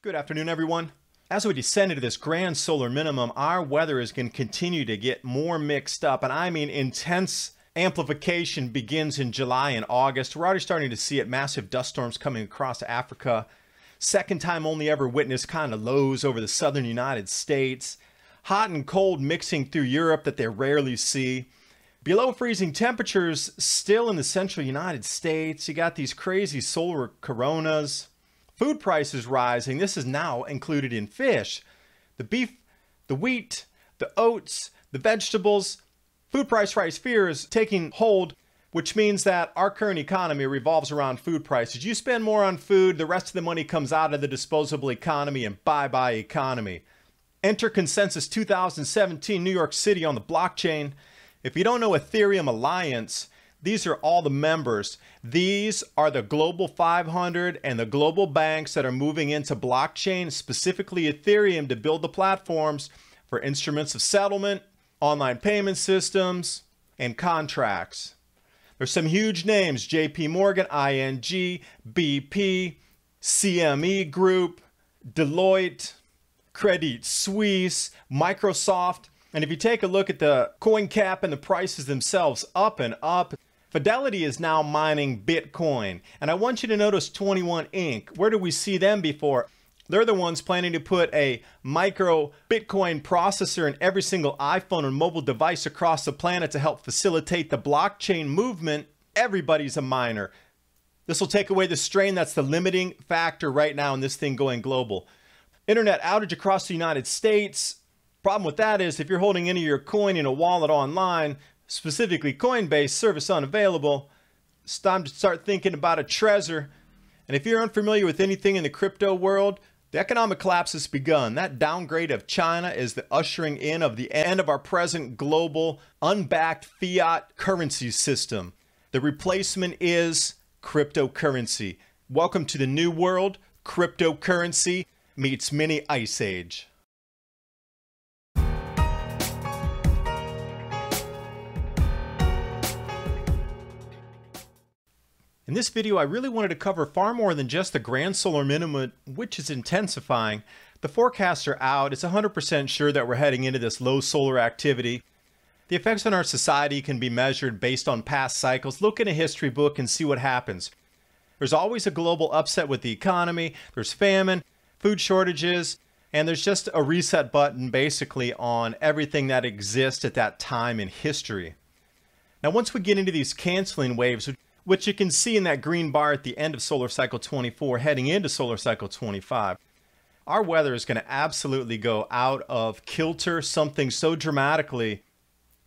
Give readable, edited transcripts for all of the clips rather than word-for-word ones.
Good afternoon, everyone. As we descend into this grand solar minimum, our weather is going to continue to get more mixed up, and I mean intense amplification begins in July and August. We're already starting to see it, massive dust storms coming across Africa. Second time only ever witnessed kind of lows over the southern United States. Hot and cold mixing through Europe that they rarely see. Below freezing temperatures still in the central United States. You got these crazy solar coronas. Food prices rising. This is now included in fish. The beef, the wheat, the oats, the vegetables. Food price rise fear is taking hold, which means that our current economy revolves around food prices. You spend more on food, the rest of the money comes out of the disposable economy, and bye-bye economy. Enter Concensus 2017, New York City on the blockchain. If you don't know Ethereum Alliance, these are all the members. These are the Global 500 and the global banks that are moving into blockchain, specifically Ethereum, to build the platforms for instruments of settlement, online payment systems, and contracts. There's some huge names: JP Morgan, ING, BP, CME Group, Deloitte, Credit Suisse, Microsoft. And if you take a look at the coin cap and the prices themselves, up and up. Fidelity is now mining Bitcoin. And I want you to notice 21 Inc. Where do we see them before? They're the ones planning to put a micro Bitcoin processor in every single iPhone and mobile device across the planet to help facilitate the blockchain movement. Everybody's a miner. This will take away the strain that's the limiting factor right now in this thing going global. Internet outage across the United States. Problem with that is if you're holding any of your coin in a wallet online, specifically Coinbase, service unavailable, it's time to start thinking about a Trezor. And if you're unfamiliar with anything in the crypto world, the economic collapse has begun. That downgrade of China is the ushering in of the end of our present global unbacked fiat currency system. The replacement is cryptocurrency. Welcome to the new world. Cryptocurrency meets mini ice age. In this video, I really wanted to cover far more than just the grand solar minimum, which is intensifying. The forecasts are out. It's 100% sure that we're heading into this low solar activity. The effects on our society can be measured based on past cycles. Look in a history book and see what happens. There's always a global upset with the economy. There's famine, food shortages, and there's just a reset button basically on everything that exists at that time in history. Now, once we get into these canceling waves, which you can see in that green bar at the end of solar cycle 24 heading into solar cycle 25. Our weather is going to absolutely go out of kilter, something so dramatically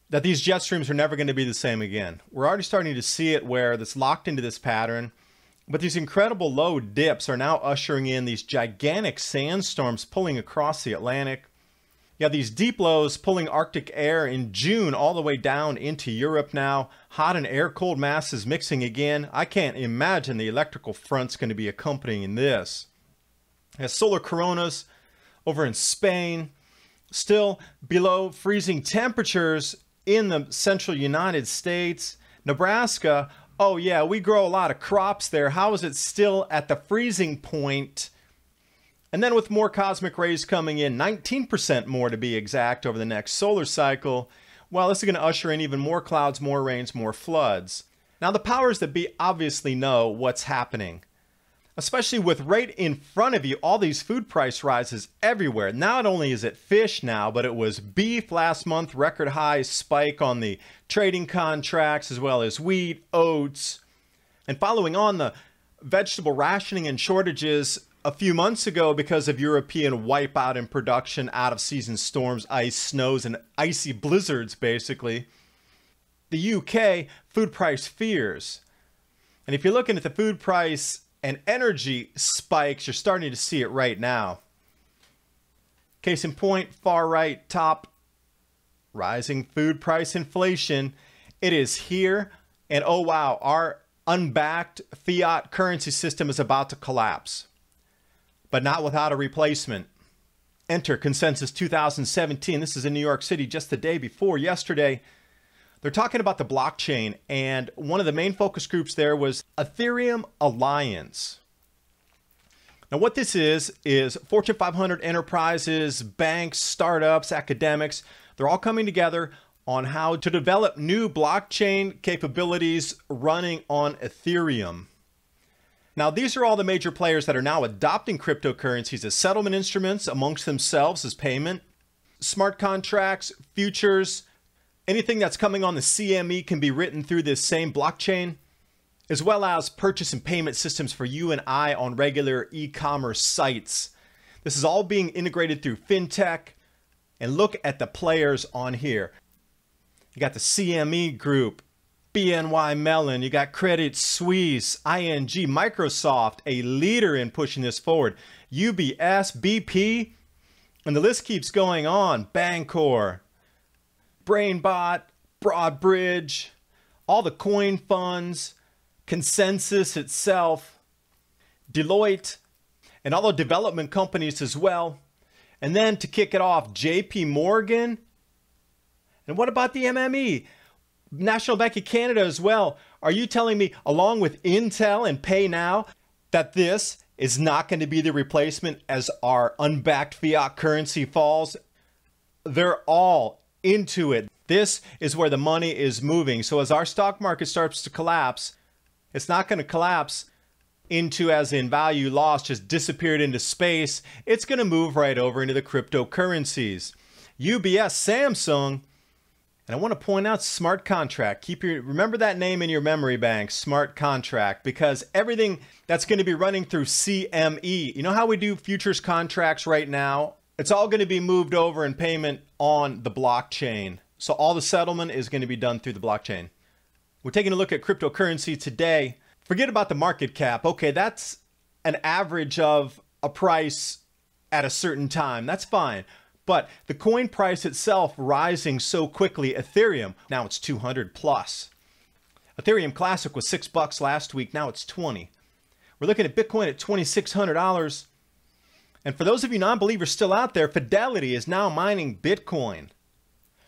that these jet streams are never going to be the same again. We're already starting to see it where it's locked into this pattern, but these incredible low dips are now ushering in these gigantic sandstorms pulling across the Atlantic. You have these deep lows pulling Arctic air in June all the way down into Europe now. Hot and air-cold masses mixing again. I can't imagine the electrical front's going to be accompanying this. As solar coronas over in Spain, still below freezing temperatures in the central United States. Nebraska, oh yeah, we grow a lot of crops there. How is it still at the freezing point? And then with more cosmic rays coming in, 19% more to be exact over the next solar cycle, well, this is going to usher in even more clouds, more rains, more floods. Now, the powers that be obviously know what's happening, especially with right in front of you, all these food price rises everywhere. Not only is it fish now, but it was beef last month, record high spike on the trading contracts, as well as wheat, oats. And following on the vegetable rationing and shortages a few months ago because of European wipeout in production, out of season storms, ice, snows, and icy blizzards, basically. The UK, food price fears. And if you're looking at the food price and energy spikes, you're starting to see it right now. Case in point, far right top, rising food price inflation. It is here. And oh wow, our unbacked fiat currency system is about to collapse. But not without a replacement. Enter Concensus 2017. This is in New York City just the day before yesterday. They're talking about the blockchain, and one of the main focus groups there was Ethereum Alliance. Now what this is Fortune 500 enterprises, banks, startups, academics, they're all coming together on how to develop new blockchain capabilities running on Ethereum. Now these are all the major players that are now adopting cryptocurrencies as settlement instruments amongst themselves as payment. Smart contracts, futures, anything that's coming on the CME can be written through this same blockchain, as well as purchase and payment systems for you and I on regular e-commerce sites. This is all being integrated through fintech. And look at the players on here. You got the CME Group, BNY Mellon, you got Credit Suisse, ING, Microsoft, a leader in pushing this forward, UBS, BP, and the list keeps going on. Bancor, Brainbot, Broadbridge, all the coin funds, Concensus itself, Deloitte, and all the development companies as well. And then to kick it off, JP Morgan. And what about the MME? National Bank of Canada as well. Are you telling me, along with Intel and PayNow, that this is not going to be the replacement as our unbacked fiat currency falls? They're all into it. This is where the money is moving. So as our stock market starts to collapse, it's not going to collapse into, as in value lost, just disappeared into space. It's going to move right over into the cryptocurrencies. UBS, Samsung, and I want to point out smart contract. Remember that name in your memory bank, smart contract, because everything that's going to be running through CME. You know how we do futures contracts right now? It's all going to be moved over in payment on the blockchain. So all the settlement is going to be done through the blockchain. We're taking a look at cryptocurrency today. Forget about the market cap. Okay, that's an average of a price at a certain time. That's fine. But the coin price itself rising so quickly, Ethereum, now it's 200 plus. Ethereum Classic was $6 last week. Now it's 20. We're looking at Bitcoin at $2,600. And for those of you non-believers still out there, Fidelity is now mining Bitcoin.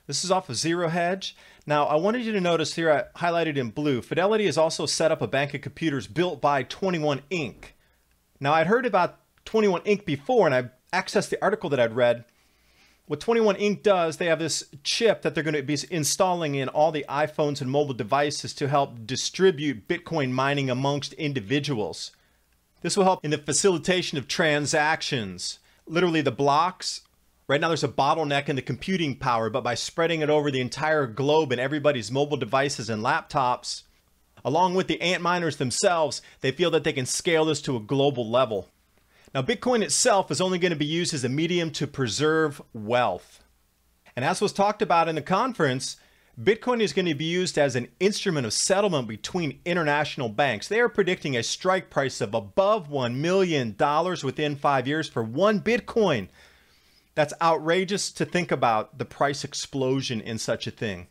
This is off of Zero Hedge. Now, I wanted you to notice here, I highlighted in blue, Fidelity has also set up a bank of computers built by 21 Inc. Now, I'd heard about 21 Inc. before, and I accessed the article that I'd read. What 21 Inc. does, they have this chip that they're going to be installing in all the iPhones and mobile devices to help distribute Bitcoin mining amongst individuals. This will help in the facilitation of transactions. Literally the blocks. Right now there's a bottleneck in the computing power, but by spreading it over the entire globe and everybody's mobile devices and laptops, along with the Antminers themselves, they feel that they can scale this to a global level. Now, Bitcoin itself is only going to be used as a medium to preserve wealth. And as was talked about in the conference, Bitcoin is going to be used as an instrument of settlement between international banks. They are predicting a strike price of above $1 million within 5 years for one Bitcoin. That's outrageous to think about, the price explosion in such a thing.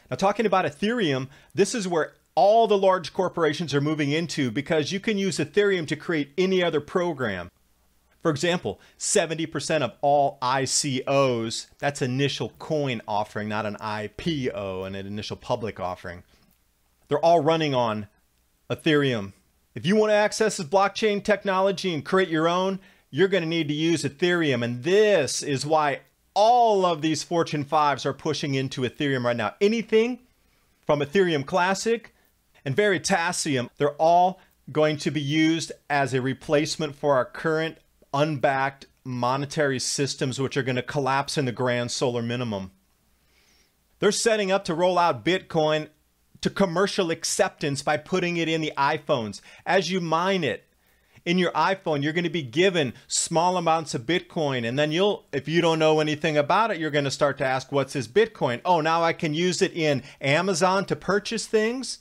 Now, talking about Ethereum, this is where all the large corporations are moving into, because you can use Ethereum to create any other program. For example, 70% of all ICOs, that's initial coin offering, not an IPO, an initial public offering. They're all running on Ethereum. If you want to access this blockchain technology and create your own, you're going to need to use Ethereum. And this is why all of these Fortune 5s are pushing into Ethereum right now. Anything from Ethereum Classic and Veritasium, they're all going to be used as a replacement for our current unbacked monetary systems, which are going to collapse in the grand solar minimum. They're setting up to roll out Bitcoin to commercial acceptance by putting it in the iPhones. As you mine it in your iPhone, you're going to be given small amounts of Bitcoin, and then if you don't know anything about it, you're going to start to ask, what's this Bitcoin? Oh, now I can use it in Amazon to purchase things.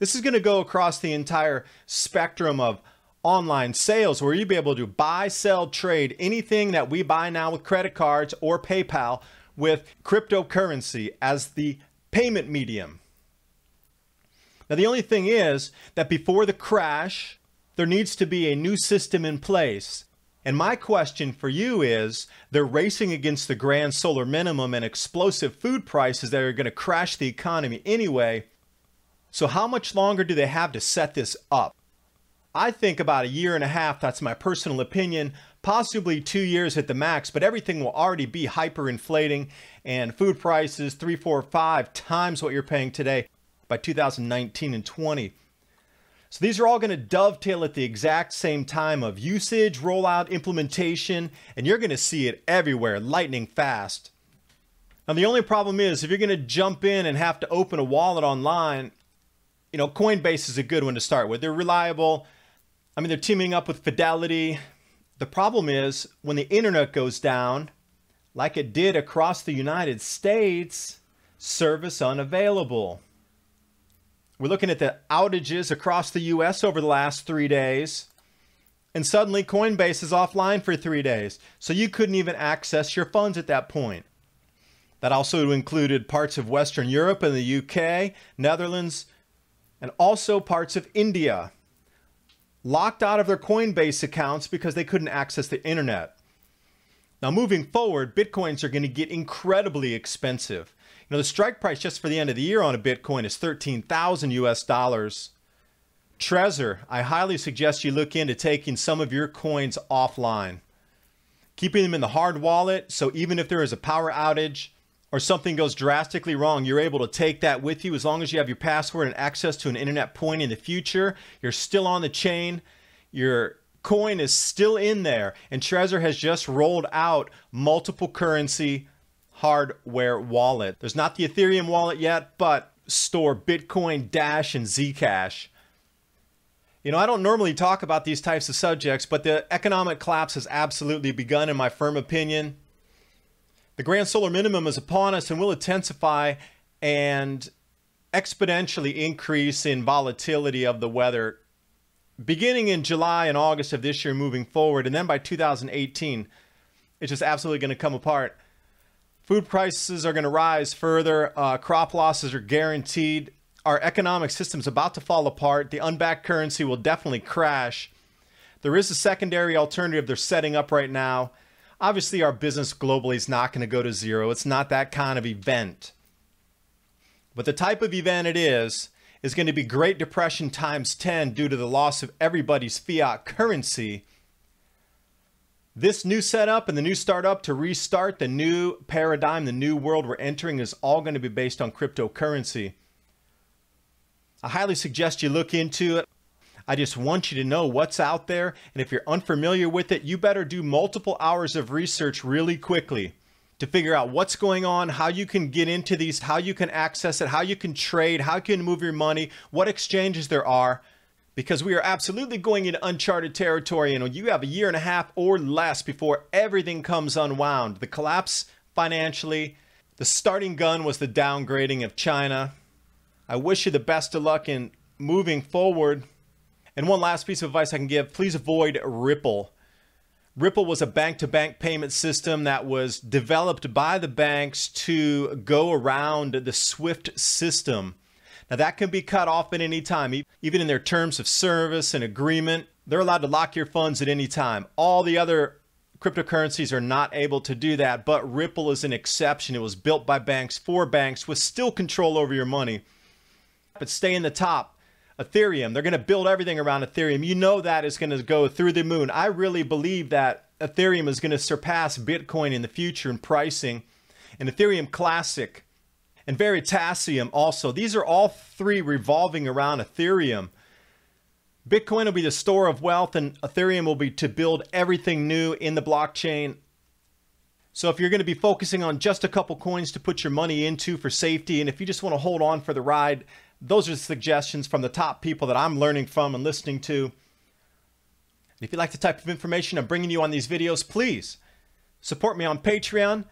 This is going to go across the entire spectrum of online sales, where you'll be able to buy, sell, trade anything that we buy now with credit cards or PayPal with cryptocurrency as the payment medium. Now, the only thing is that before the crash, there needs to be a new system in place. And my question for you is, they're racing against the grand solar minimum and explosive food prices that are going to crash the economy anyway. So how much longer do they have to set this up? I think about a year and a half, that's my personal opinion, possibly 2 years at the max, but everything will already be hyperinflating and food prices 3, 4, 5 times what you're paying today by 2019 and 20. So these are all going to dovetail at the exact same time of usage, rollout, implementation, and you're going to see it everywhere, lightning fast. Now the only problem is if you're going to jump in and have to open a wallet online, you know, Coinbase is a good one to start with. They're reliable. I mean, they're teaming up with Fidelity. The problem is when the internet goes down, like it did across the United States, service unavailable. We're looking at the outages across the US over the last 3 days, and suddenly Coinbase is offline for 3 days. So you couldn't even access your funds at that point. That also included parts of Western Europe and the UK, Netherlands, and also parts of India. Locked out of their Coinbase accounts because they couldn't access the internet. Now moving forward, Bitcoins are going to get incredibly expensive. You know, the strike price just for the end of the year on a Bitcoin is 13,000 US dollars. Trezor, I highly suggest you look into taking some of your coins offline. Keeping them in the hard wallet, so even if there is a power outage or something goes drastically wrong, you're able to take that with you. As long as you have your password and access to an internet point in the future, you're still on the chain, your coin is still in there, and Trezor has just rolled out multiple currency hardware wallet. There's not the Ethereum wallet yet, but store Bitcoin, Dash, and Zcash. You know, I don't normally talk about these types of subjects, but the economic collapse has absolutely begun in my firm opinion. The grand solar minimum is upon us and will intensify and exponentially increase in volatility of the weather beginning in July and August of this year moving forward. And then by 2018, it's just absolutely going to come apart. Food prices are going to rise further. Crop losses are guaranteed. Our economic system is about to fall apart. The unbacked currency will definitely crash. There is a secondary alternative they're setting up right now. Obviously, our business globally is not going to go to zero. It's not that kind of event. But the type of event it is going to be Great Depression times 10 due to the loss of everybody's fiat currency. This new setup and the new startup to restart the new paradigm, the new world we're entering is all going to be based on cryptocurrency. I highly suggest you look into it. I just want you to know what's out there, and if you're unfamiliar with it, you better do multiple hours of research really quickly to figure out what's going on, how you can get into these, how you can access it, how you can trade, how you can move your money, what exchanges there are, because we are absolutely going into uncharted territory, and you have a year and a half or less before everything comes unwound. The collapse financially, the starting gun was the downgrading of China. I wish you the best of luck in moving forward. And one last piece of advice I can give, please avoid Ripple. Ripple was a bank-to-bank payment system that was developed by the banks to go around the SWIFT system. Now that can be cut off at any time. Even in their terms of service and agreement, they're allowed to lock your funds at any time. All the other cryptocurrencies are not able to do that, but Ripple is an exception. It was built by banks for banks with still control over your money. But stay in the top. Ethereum, they're going to build everything around Ethereum. You know that is going to go through the moon. I really believe that Ethereum is going to surpass Bitcoin in the future in pricing. And Ethereum Classic and Veritasium also. These are all three revolving around Ethereum. Bitcoin will be the store of wealth, and Ethereum will be to build everything new in the blockchain. So if you're going to be focusing on just a couple coins to put your money into for safety, and if you just want to hold on for the ride, those are the suggestions from the top people that I'm learning from and listening to. If you like the type of information I'm bringing you on these videos, please support me on Patreon.